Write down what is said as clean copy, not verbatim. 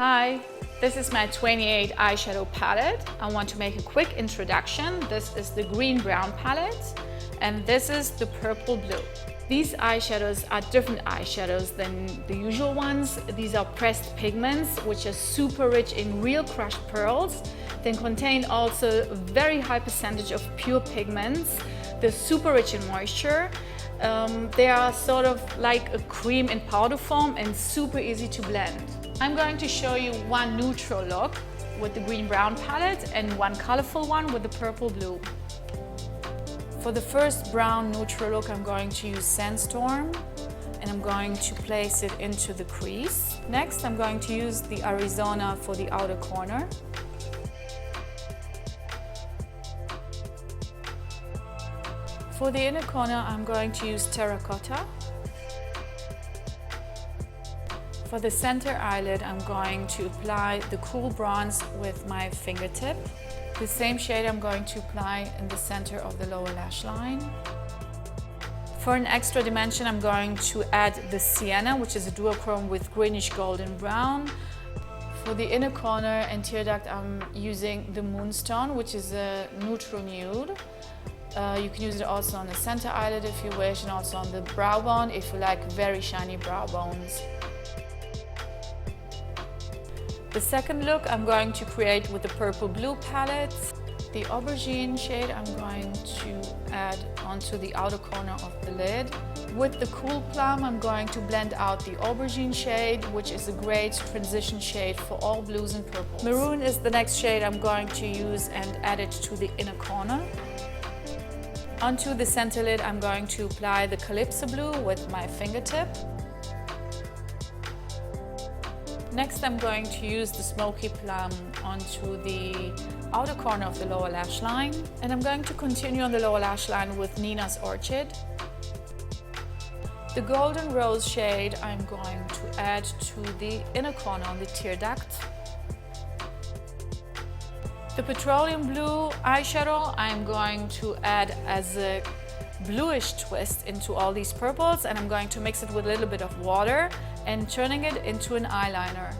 Hi, this is my 28 eyeshadow palette. I want to make a quick introduction. This is the green-brown palette and this is the purple-blue. These eyeshadows are different eyeshadows than the usual ones. These are pressed pigments, which are super rich in real crushed pearls. They contain also a very high percentage of pure pigments. They're super rich in moisture. They are sort of like a cream in powder form and super easy to blend. I'm going to show you one neutral look with the green-brown palette and one colorful one with the purple-blue. For the first brown neutral look, I'm going to use Sandstorm and I'm going to place it into the crease. Next, I'm going to use the Arizona for the outer corner. For the inner corner, I'm going to use Terracotta. For the center eyelid, I'm going to apply the cool bronze with my fingertip. The same shade I'm going to apply in the center of the lower lash line. For an extra dimension, I'm going to add the Sienna, which is a duochrome with greenish golden brown. For the inner corner and tear duct, I'm using the Moonstone, which is a neutral nude. You can use it also on the center eyelid if you wish, and also on the brow bone if you like very shiny brow bones. The second look I'm going to create with the purple-blue palette. The aubergine shade I'm going to add onto the outer corner of the lid. With the cool plum, I'm going to blend out the aubergine shade, which is a great transition shade for all blues and purples. Maroon is the next shade I'm going to use and add it to the inner corner. Onto the center lid, I'm going to apply the Calypso Blue with my fingertip. Next, I'm going to use the Smoky Plum onto the outer corner of the lower lash line. And I'm going to continue on the lower lash line with Nina's Orchid. The Golden Rose shade I'm going to add to the inner corner on the tear duct. The Petroleum Blue eyeshadow I'm going to add as a bluish twist into all these purples, and I'm going to mix it with a little bit of water and turning it into an eyeliner.